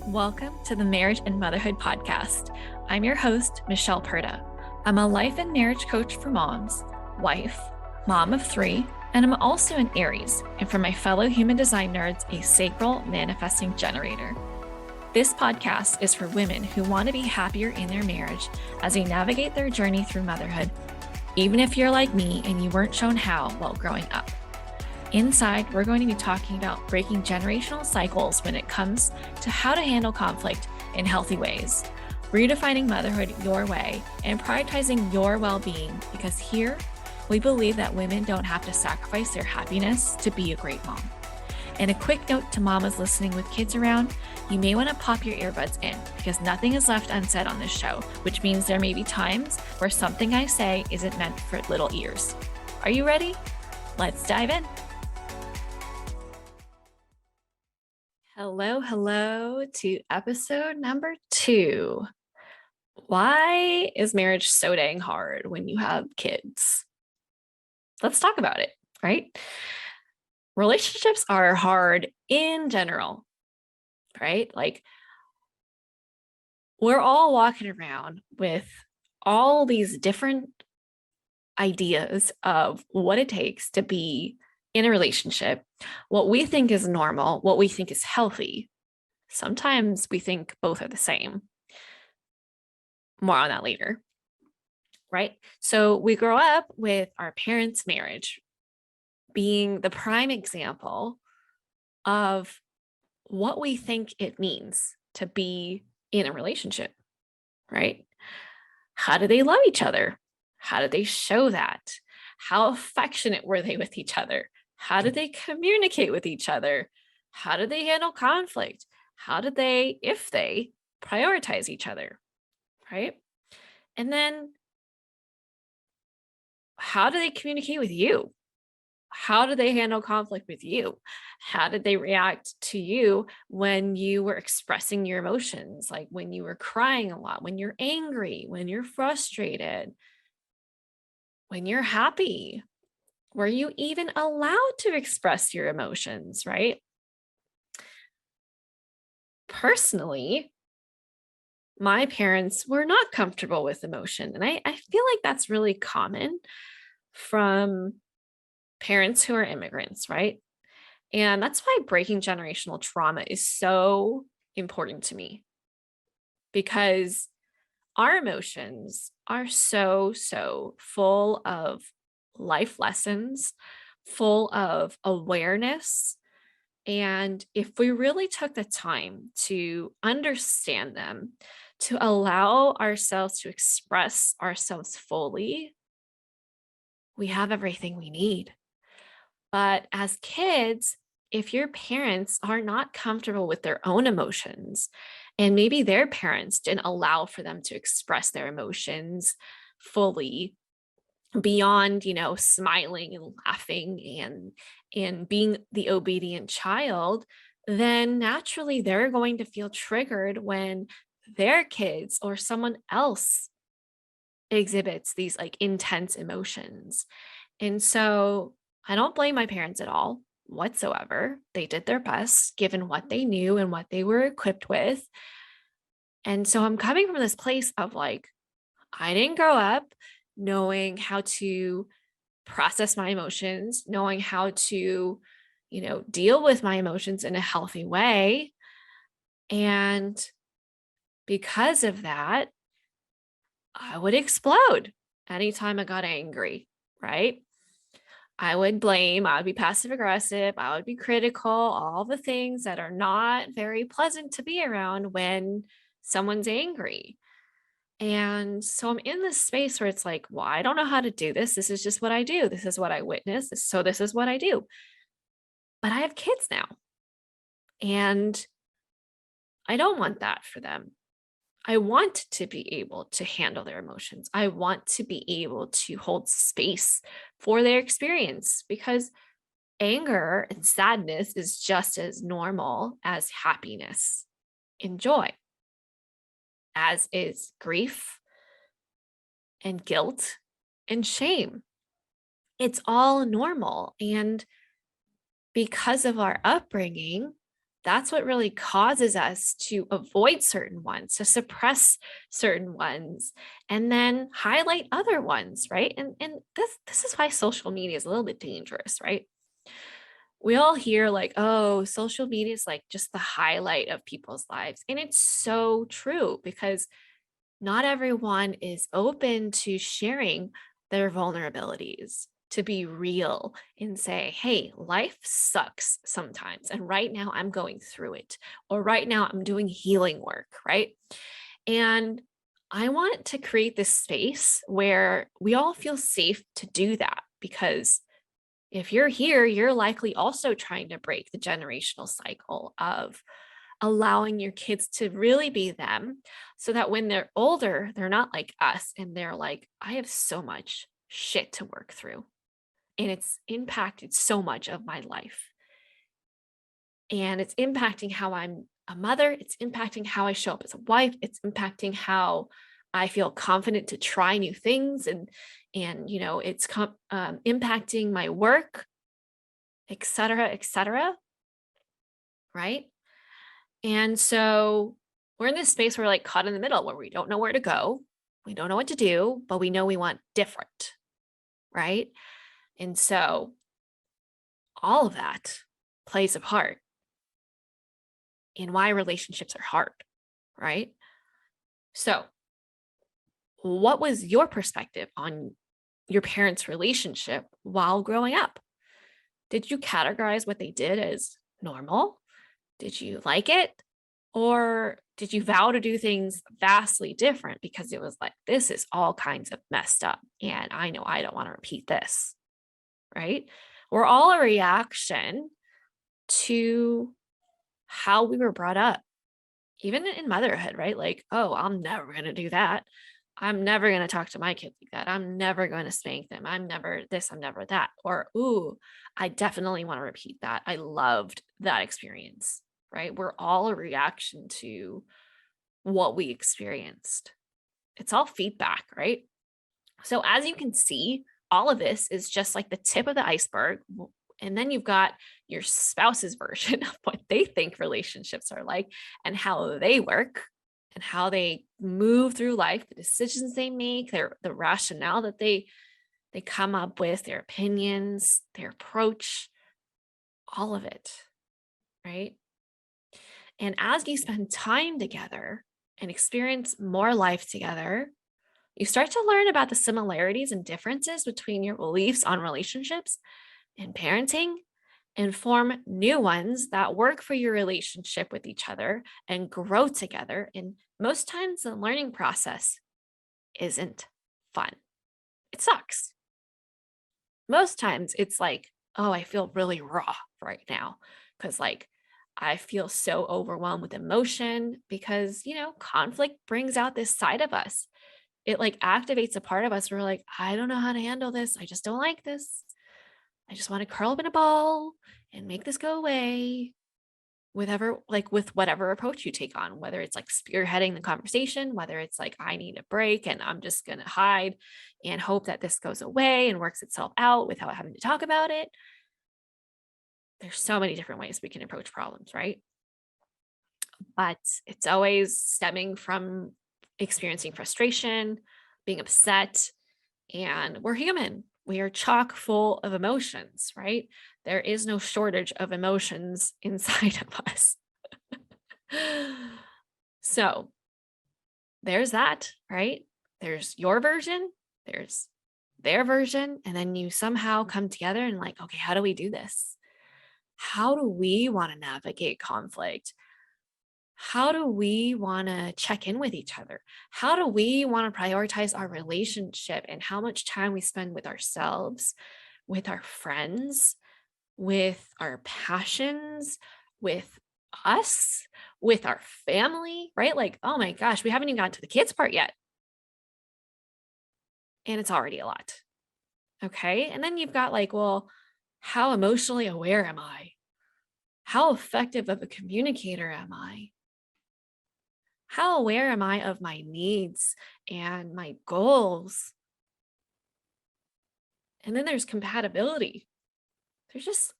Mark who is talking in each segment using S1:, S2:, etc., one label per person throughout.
S1: Welcome to the Marriage and Motherhood Podcast. I'm your host, Michelle Perda. I'm a life and marriage coach for moms, wife, mom of 3, and I'm also an Aries, and for my fellow human design nerds, a sacral manifesting generator. This podcast is for women who want to be happier in their marriage as they navigate their journey through motherhood, even if you're like me and you weren't shown how while growing up. Inside, we're going to be talking about breaking generational cycles when it comes to how to handle conflict in healthy ways, redefining motherhood your way, and prioritizing your well-being, because here, we believe that women don't have to sacrifice their happiness to be a great mom. And a quick note to mamas listening with kids around, you may want to pop your earbuds in because nothing is left unsaid on this show, which means there may be times where something I say isn't meant for little ears. Are you ready? Let's dive in. Hello to episode number 2. Why is marriage so dang hard when you have kids? Let's talk about it, right? Relationships are hard in general, right? Like, we're all walking around with all these different ideas of what it takes to be in a relationship, what we think is normal, what we think is healthy. Sometimes we think both are the same. More on that later, right? So we grow up with our parents' marriage being the prime example of what we think it means to be in a relationship, right? How do they love each other? How do they show that? How affectionate were they with each other? How did they communicate with each other? How did they handle conflict? How did they, if they, prioritize each other, right? And then how do they communicate with you? How do they handle conflict with you? How did they react to you when you were expressing your emotions? Like when you were crying a lot, when you're angry, when you're frustrated, when you're happy. Were you even allowed to express your emotions, right? Personally, my parents were not comfortable with emotion. And I feel like that's really common from parents who are immigrants, right? And that's why breaking generational trauma is so important to me, because our emotions are so full of life lessons, full of awareness. And if we really took the time to understand them, to allow ourselves to express ourselves fully, we have everything we need. But as kids, if your parents are not comfortable with their own emotions, and maybe their parents didn't allow for them to express their emotions fully beyond, smiling and laughing and being the obedient child, then naturally they're going to feel triggered when their kids or someone else exhibits these like intense emotions. And so I don't blame my parents at all whatsoever. They did their best given what they knew and what they were equipped with. And so I'm coming from this place of like, I didn't grow up knowing how to process my emotions, knowing how to, deal with my emotions in a healthy way. And because of that, I would explode anytime I got angry, right? I would blame, I would be passive aggressive, I would be critical, all the things that are not very pleasant to be around when someone's angry. And so I'm in this space where it's like, well, I don't know how to do this. This is just what I do. This is what I witness. So this is what I do. But I have kids now. And I don't want that for them. I want to be able to handle their emotions. I want to be able to hold space for their experience, because anger and sadness is just as normal as happiness and joy, as is grief and guilt and shame. It's all normal. And because of our upbringing, that's what really causes us to avoid certain ones, to suppress certain ones, and then highlight other ones, right? And this is why social media is a little bit dangerous, right? We all hear like, oh, social media is like just the highlight of people's lives. And it's so true because not everyone is open to sharing their vulnerabilities, to be real and say, hey, life sucks sometimes. And right now I'm going through it, or right now I'm doing healing work, right? And I want to create this space where we all feel safe to do that because if you're here, you're likely also trying to break the generational cycle of allowing your kids to really be them so that when they're older, they're not like us and they're like, I have so much shit to work through. And it's impacted so much of my life. And it's impacting how I'm a mother. It's impacting how I show up as a wife. It's impacting how I feel confident to try new things. And it's impacting my work, et cetera, right? And so we're in this space where we're like caught in the middle where we don't know where to go. We don't know what to do, but we know we want different, right? And so all of that plays a part in why relationships are hard, right? So, what was your perspective on your parents' relationship while growing up? Did you categorize what they did as normal? Did you like it? Or did you vow to do things vastly different because it was like, this is all kinds of messed up and I know I don't want to repeat this, right? We're all a reaction to how we were brought up, even in motherhood, right? Like, oh, I'm never going to do that. I'm never going to talk to my kids like that. I'm never going to spank them. I'm never this, I'm never that. Or, ooh, I definitely want to repeat that. I loved that experience, right? We're all a reaction to what we experienced. It's all feedback, right? So, as you can see, all of this is just like the tip of the iceberg. And then you've got your spouse's version of what they think relationships are like and how they work and how they move through life, the decisions they make, the rationale that they come up with, their opinions, their approach, all of it, right? And as you spend time together and experience more life together, you start to learn about the similarities and differences between your beliefs on relationships and parenting and form new ones that work for your relationship with each other and grow together. And most times the learning process isn't fun. It sucks. Most times it's like, oh, I feel really raw right now because like I feel so overwhelmed with emotion because, conflict brings out this side of us. It like activates a part of us. We're like, I don't know how to handle this. I just don't like this. I just want to curl up in a ball and make this go away with whatever approach you take on, whether it's like spearheading the conversation, whether it's like, I need a break and I'm just going to hide and hope that this goes away and works itself out without having to talk about it. There's so many different ways we can approach problems, right? But it's always stemming from experiencing frustration, being upset, and we're human. We are chock full of emotions, right? There is no shortage of emotions inside of us. So there's that, right? There's your version, there's their version, and then you somehow come together and like, okay, how do we do this? How do we want to navigate conflict? How do we want to check in with each other? How do we want to prioritize our relationship and how much time we spend with ourselves, with our friends, with our passions, with us, with our family, right? Like, oh my gosh, we haven't even gotten to the kids part yet. And it's already a lot. Okay. And then you've got like, well, how emotionally aware am I? How effective of a communicator am I? How aware am I of my needs and my goals? And then there's compatibility. There's just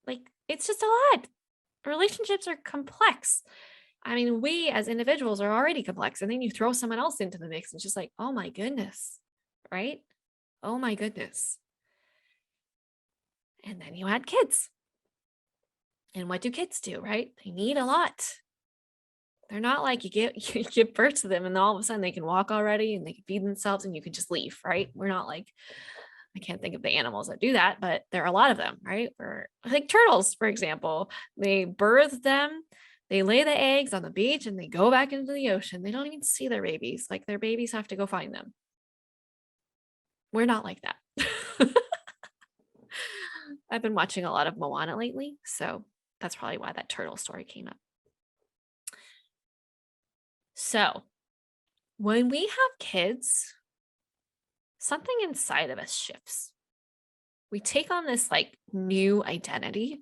S1: like, it's just a lot. relationships are complex. I mean, we as individuals are already complex. And then you throw someone else into the mix. And it's just like, oh my goodness, right? Oh my goodness. And then you add kids. And what do kids do, right? They need a lot. They're not like you give birth to them and all of a sudden they can walk already and they can feed themselves and you can just leave, right? We're not like, I can't think of the animals that do that, but there are a lot of them, right? Or like turtles, for example, they birth them, they lay the eggs on the beach and they go back into the ocean. They don't even see their babies. Like their babies have to go find them. We're not like that. I've been watching a lot of Moana lately, so that's probably why that turtle story came up. So when we have kids, something inside of us shifts. We take on this like new identity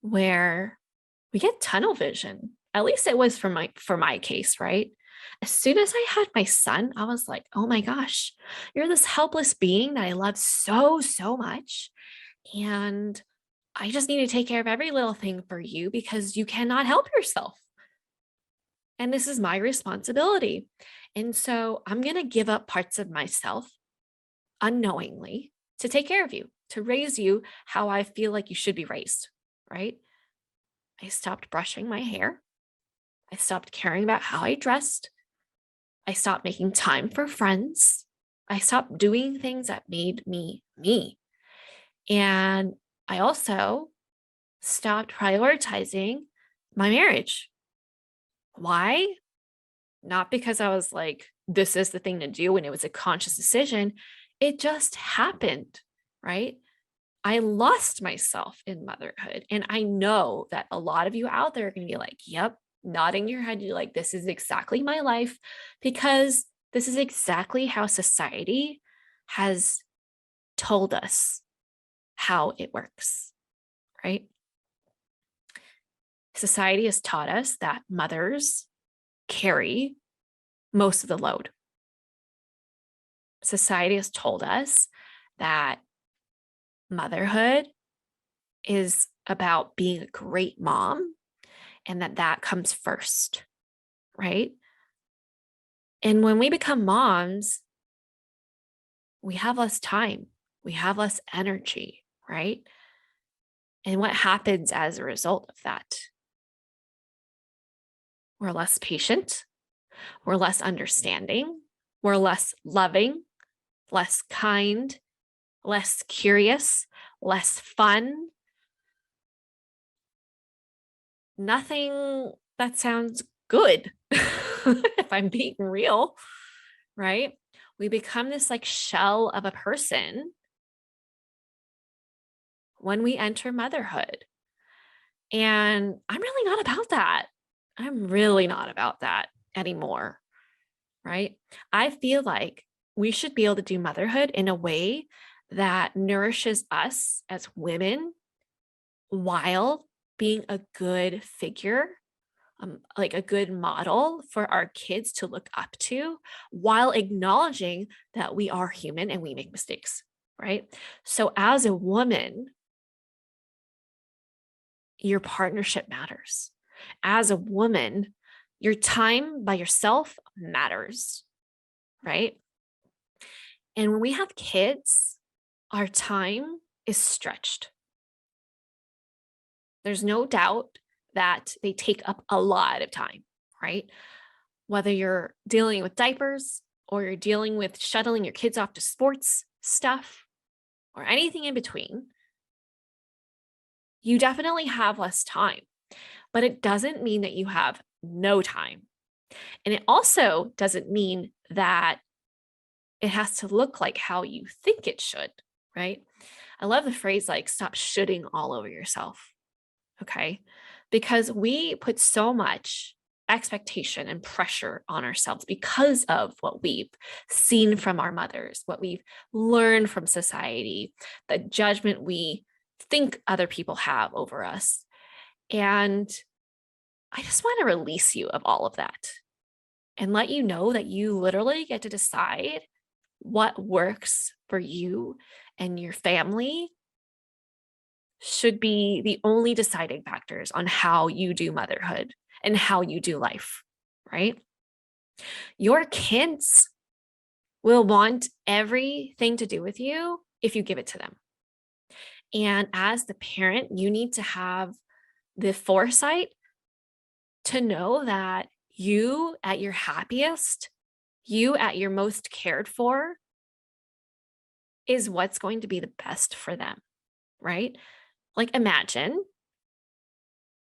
S1: where we get tunnel vision. At least it was for my case, right? As soon as I had my son, I was like, oh my gosh, you're this helpless being that I love so, so much. And I just need to take care of every little thing for you because you cannot help yourself. And this is my responsibility. And so I'm going to give up parts of myself unknowingly to take care of you, to raise you how I feel like you should be raised, right? I stopped brushing my hair. I stopped caring about how I dressed. I stopped making time for friends. I stopped doing things that made me me. And I also stopped prioritizing my marriage. Why? Not because I was like, this is the thing to do and it was a conscious decision. It just happened, right? I lost myself in motherhood. And I know that a lot of you out there are going to be like, yep, nodding your head. You're like, this is exactly my life because this is exactly how society has told us how it works, right? Society has taught us that mothers carry most of the load. Society has told us that motherhood is about being a great mom and that comes first, right? And when we become moms, we have less time, we have less energy, right? And what happens as a result of that? We're less patient, we're less understanding, we're less loving, less kind, less curious, less fun. Nothing that sounds good, if I'm being real, right? We become this like shell of a person when we enter motherhood. And I'm really not about that. I'm really not about that anymore, right? I feel like we should be able to do motherhood in a way that nourishes us as women while being a good figure, like a good model for our kids to look up to, while acknowledging that we are human and we make mistakes, right? So as a woman, your partnership matters. As a woman, your time by yourself matters, right? And when we have kids, our time is stretched. There's no doubt that they take up a lot of time, right? Whether you're dealing with diapers or you're dealing with shuttling your kids off to sports stuff or anything in between, you definitely have less time, but it doesn't mean that you have no time. And it also doesn't mean that it has to look like how you think it should, right? I love the phrase like stop shoulding all over yourself. Okay. Because we put so much expectation and pressure on ourselves because of what we've seen from our mothers, what we've learned from society, the judgment we think other people have over us. And I just want to release you of all of that and let you know that you literally get to decide what works for you and your family should be the only deciding factors on how you do motherhood and how you do life, right? Your kids will want everything to do with you if you give it to them. And as the parent, you need to have the foresight to know that you at your happiest, you at your most cared for, is what's going to be the best for them, right? Like imagine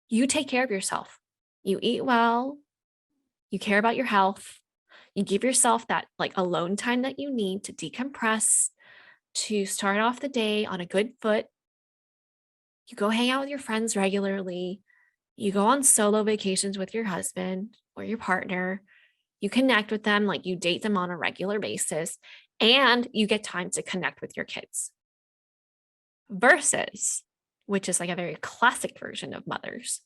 S1: you take care of yourself. You eat well, you care about your health, you give yourself that like alone time that you need to decompress, to start off the day on a good foot. You go hang out with your friends regularly. You go on solo vacations with your husband or your partner. You connect with them, like you date them on a regular basis, and you get time to connect with your kids. Versus, which is like a very classic version of mothers,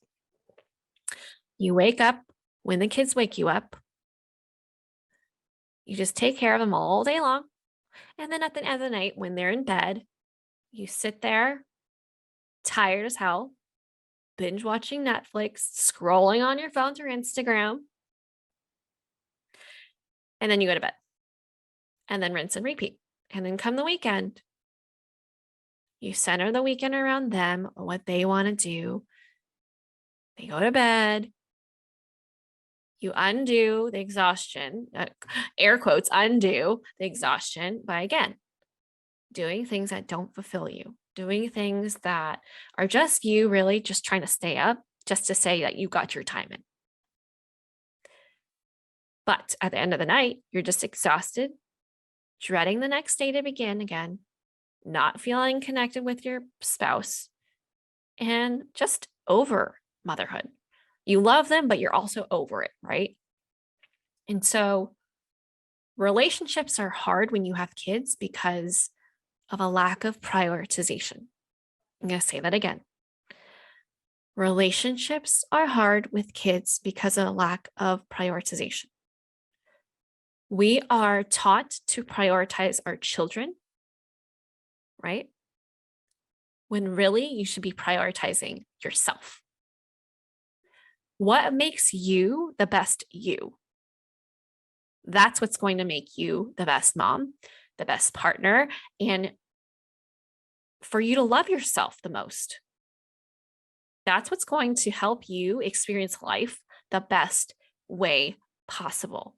S1: you wake up when the kids wake you up. You just take care of them all day long. And then at the end of the night, when they're in bed, you sit there tired as hell, binge watching Netflix, scrolling on your phone through Instagram. And then you go to bed. And then rinse and repeat. And then come the weekend, you center the weekend around them, what they want to do. They go to bed. You undo the exhaustion, air quotes, undo the exhaustion by, again, doing things that don't fulfill you, doing things that are just you really just trying to stay up just to say that you got your time in. But at the end of the night, you're just exhausted, dreading the next day to begin again, not feeling connected with your spouse, and just over motherhood. You love them, but you're also over it, right? And so relationships are hard when you have kids because of a lack of prioritization. I'm going to say that again. Relationships are hard with kids because of a lack of prioritization. We are taught to prioritize our children, right? When really you should be prioritizing yourself. What makes you the best you? That's what's going to make you the best mom, the best partner, and for you to love yourself the most. That's what's going to help you experience life the best way possible.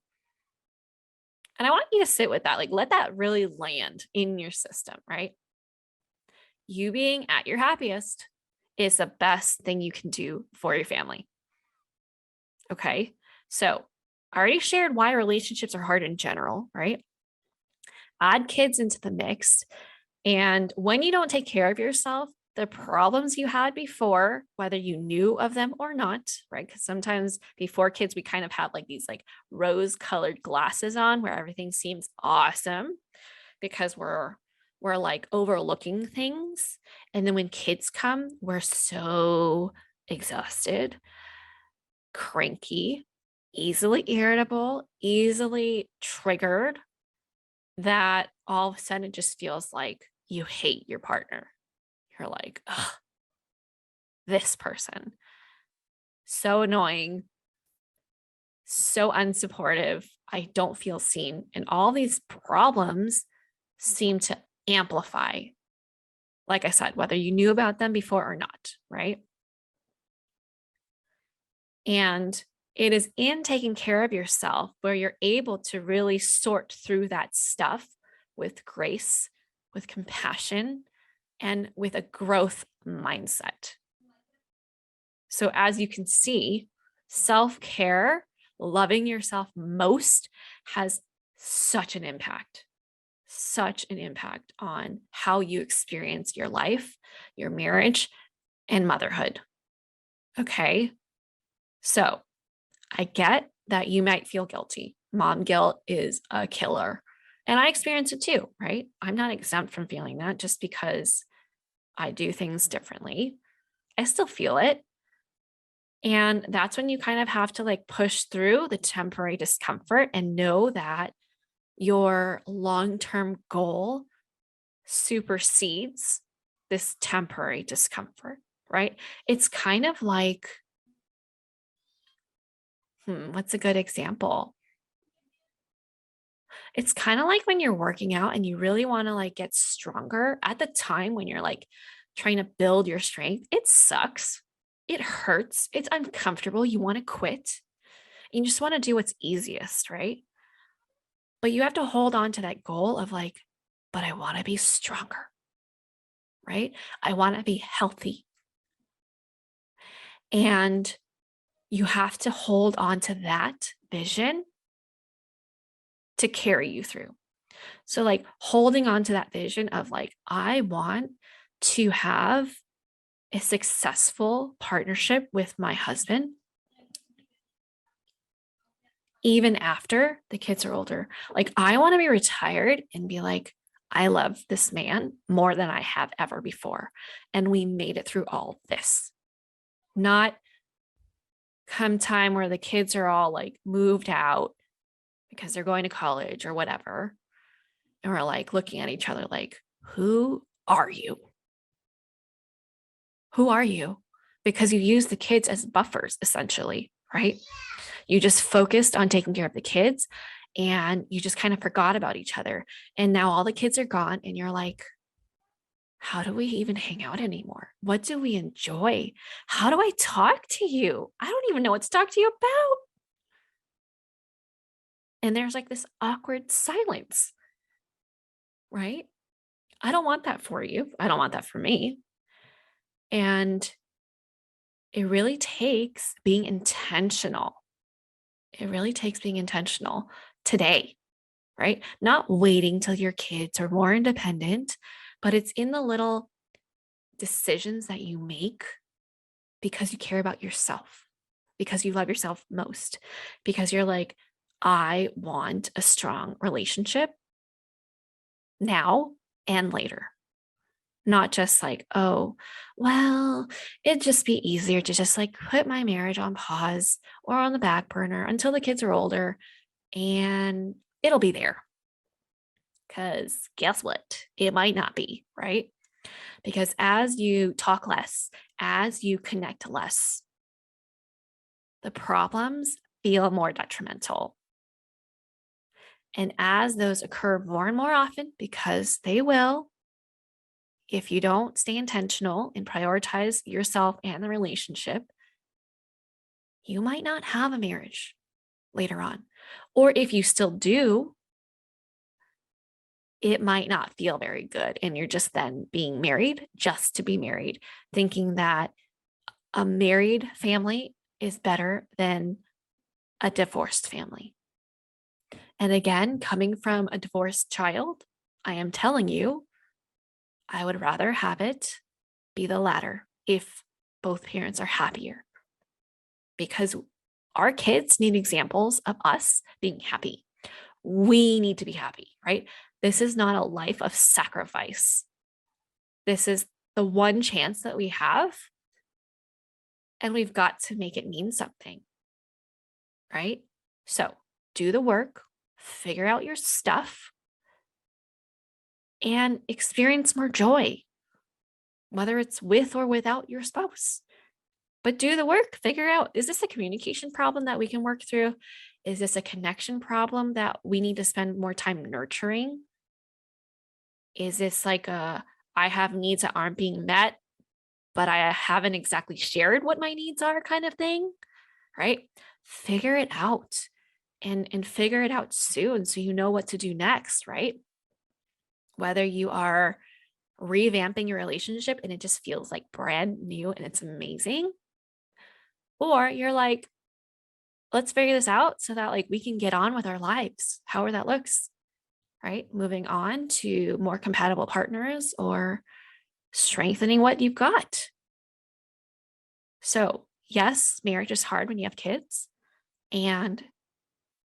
S1: And I want you to sit with that, like let that really land in your system, right? You being at your happiest is the best thing you can do for your family. Okay. So I already shared why relationships are hard in general, right? Add kids into the mix. And when you don't take care of yourself, the problems you had before, whether you knew of them or not, right? Because sometimes before kids, we kind of have like these like rose-colored glasses on where everything seems awesome because we're like overlooking things. And then when kids come, we're so exhausted, cranky, easily irritable, easily triggered, that all of a sudden it just feels like you hate your partner. You're like, ugh, this person, so annoying, so unsupportive. I don't feel seen. And all these problems seem to amplify, like I said, whether you knew about them before or not, right? And it is in taking care of yourself where you're able to really sort through that stuff with grace, with compassion, and with a growth mindset. So as you can see, self-care, loving yourself most, has such an impact on how you experience your life, your marriage, and motherhood. Okay. So I get that you might feel guilty. Mom guilt is a killer. And I experience it too, right? I'm not exempt from feeling that just because I do things differently. I still feel it. And that's when you kind of have to like push through the temporary discomfort and know that your long-term goal supersedes this temporary discomfort, right? It's kind of like, what's a good example? It's kind of like when you're working out and you really want to like get stronger at the time when you're like trying to build your strength. It sucks. It hurts. It's uncomfortable. You want to quit. And you just want to do what's easiest, right? But you have to hold on to that goal of like, but I want to be stronger, right? I want to be healthy. And you have to hold on to that vision to carry you through. So, like, holding on to that vision of like, I want to have a successful partnership with my husband, even after the kids are older. Like, I want to be retired and be like, I love this man more than I have ever before. And we made it through all this. Not come time where the kids are all like moved out because they're going to college or whatever. And we're like looking at each other like, who are you? Who are you? Because you use the kids as buffers, essentially, right? You just focused on taking care of the kids and you just kind of forgot about each other. And now all the kids are gone and you're like, how do we even hang out anymore? What do we enjoy? How do I talk to you? I don't even know what to talk to you about. And there's like this awkward silence, right? I don't want that for you. I don't want that for me. And it really takes being intentional. It really takes being intentional today, right? Not waiting till your kids are more independent, but it's in the little decisions that you make because you care about yourself, because you love yourself most, because you're like, I want a strong relationship now and later. Not just like, oh, well, it'd just be easier to just like put my marriage on pause or on the back burner until the kids are older and it'll be there. Because guess what? It might not be, right? Because as you talk less, as you connect less, the problems feel more detrimental. And as those occur more and more often, because they will, if you don't stay intentional and prioritize yourself and the relationship, you might not have a marriage later on. Or if you still do, it might not feel very good. And you're just then being married just to be married, thinking that a married family is better than a divorced family. And again, coming from a divorced child, I am telling you, I would rather have it be the latter if both parents are happier, because our kids need examples of us being happy. We need to be happy, right? This is not a life of sacrifice. This is the one chance that we have, and we've got to make it mean something, right? So do the work, figure out your stuff, and experience more joy, whether it's with or without your spouse. But do the work, figure out, is this a communication problem that we can work through? Is this a connection problem that we need to spend more time nurturing? Is this like I have needs that aren't being met, but I haven't exactly shared what my needs are kind of thing, right? Figure it out and figure it out soon so you know what to do next, right? Whether you are revamping your relationship and it just feels like brand new and it's amazing, or you're like, let's figure this out so that like we can get on with our lives, however that looks, right? Moving on to more compatible partners or strengthening what you've got. So, yes, marriage is hard when you have kids, and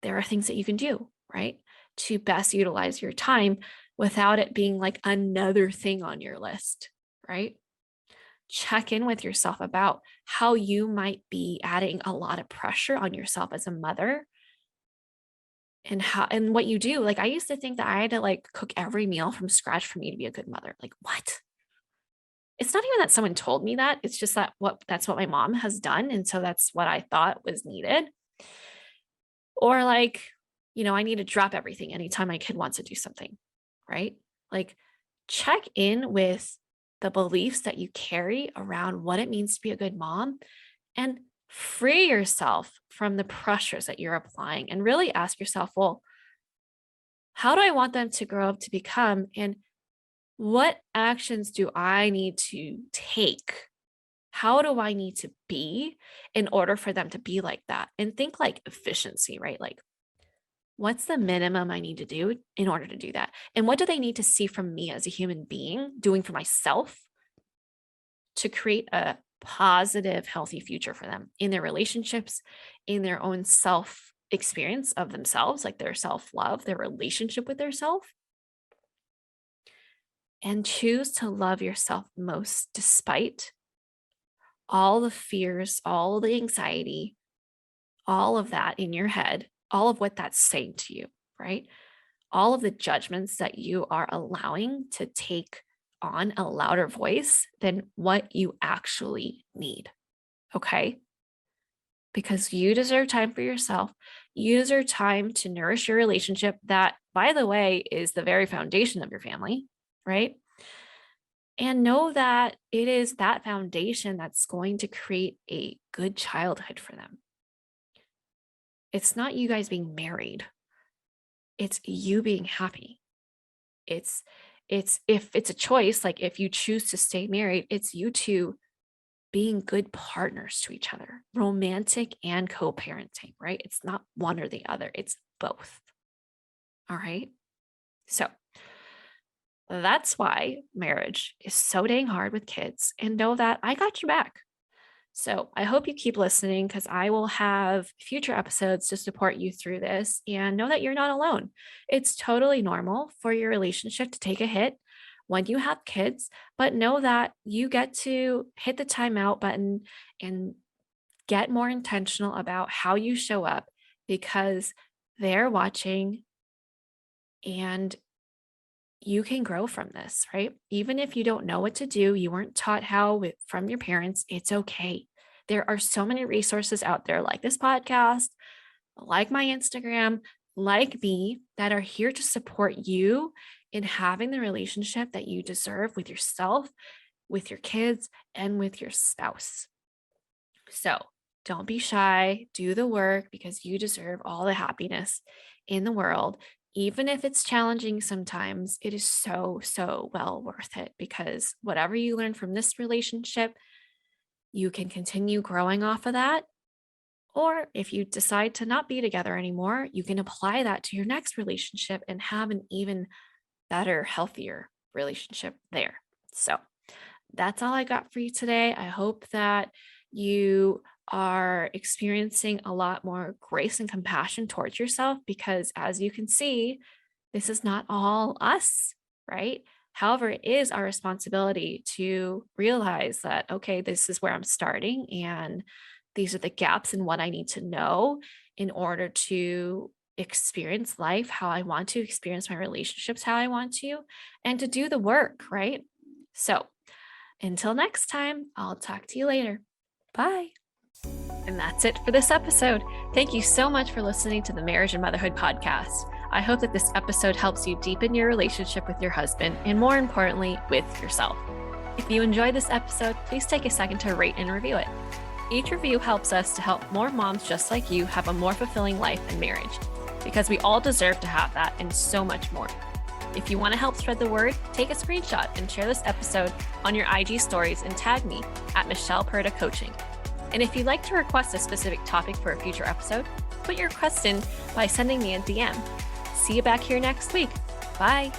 S1: there are things that you can do, right? To best utilize your time without it being like another thing on your list, right? Check in with yourself about how you might be adding a lot of pressure on yourself as a mother and how and what you do. Like I used to think that I had to like cook every meal from scratch for me to be a good mother. Like what? It's not even that someone told me that. It's just that's what my mom has done. And so that's what I thought was needed. Or like, I need to drop everything anytime my kid wants to do something, right? Like check in with the beliefs that you carry around what it means to be a good mom and free yourself from the pressures that you're applying and really ask yourself, well, how do I want them to grow up to become? And what actions do I need to take? How do I need to be in order for them to be like that? And think like efficiency, right? Like, what's the minimum I need to do in order to do that? And what do they need to see from me as a human being doing for myself to create a positive, healthy future for them in their relationships, in their own self experience of themselves, like their self love, their relationship with their self? And choose to love yourself most despite all the fears, all the anxiety, all of that in your head, all of what that's saying to you, right? All of the judgments that you are allowing to take on a louder voice than what you actually need. Okay? Because you deserve time for yourself. You deserve time to nourish your relationship that, by the way, is the very foundation of your family, right? And know that it is that foundation that's going to create a good childhood for them. It's not you guys being married. It's you being happy. It's if it's a choice, like if you choose to stay married, it's you two being good partners to each other, romantic and co-parenting, right? It's not one or the other, it's both. All right. So that's why marriage is so dang hard with kids, and know that I got your back. So I hope you keep listening because I will have future episodes to support you through this, and know that you're not alone. It's totally normal for your relationship to take a hit when you have kids, but know that you get to hit the timeout button and get more intentional about how you show up because they're watching and you can grow from this, right? Even if you don't know what to do, you weren't taught how from your parents, it's okay. There are so many resources out there like this podcast, like my Instagram, like me, that are here to support you in having the relationship that you deserve with yourself, with your kids, and with your spouse. So don't be shy, do the work because you deserve all the happiness in the world. Even if it's challenging sometimes, it is so, so well worth it because whatever you learn from this relationship, you can continue growing off of that. Or if you decide to not be together anymore, you can apply that to your next relationship and have an even better, healthier relationship there. So that's all I got for you today. I hope that you are experiencing a lot more grace and compassion towards yourself because, as you can see, this is not all us, right? However, it is our responsibility to realize that, okay, this is where I'm starting and these are the gaps in what I need to know in order to experience life how I want to, experience my relationships how I want to, and to do the work, right? So until next time, I'll talk to you later. Bye. And that's it for this episode. Thank you so much for listening to the Marriage and Motherhood Podcast. I hope that this episode helps you deepen your relationship with your husband and, more importantly, with yourself. If you enjoyed this episode, please take a second to rate and review it. Each review helps us to help more moms just like you have a more fulfilling life and marriage, because we all deserve to have that and so much more. If you want to help spread the word, take a screenshot and share this episode on your IG stories and tag me at Michelle Perda Coaching. And if you'd like to request a specific topic for a future episode, put your request in by sending me a DM. See you back here next week. Bye.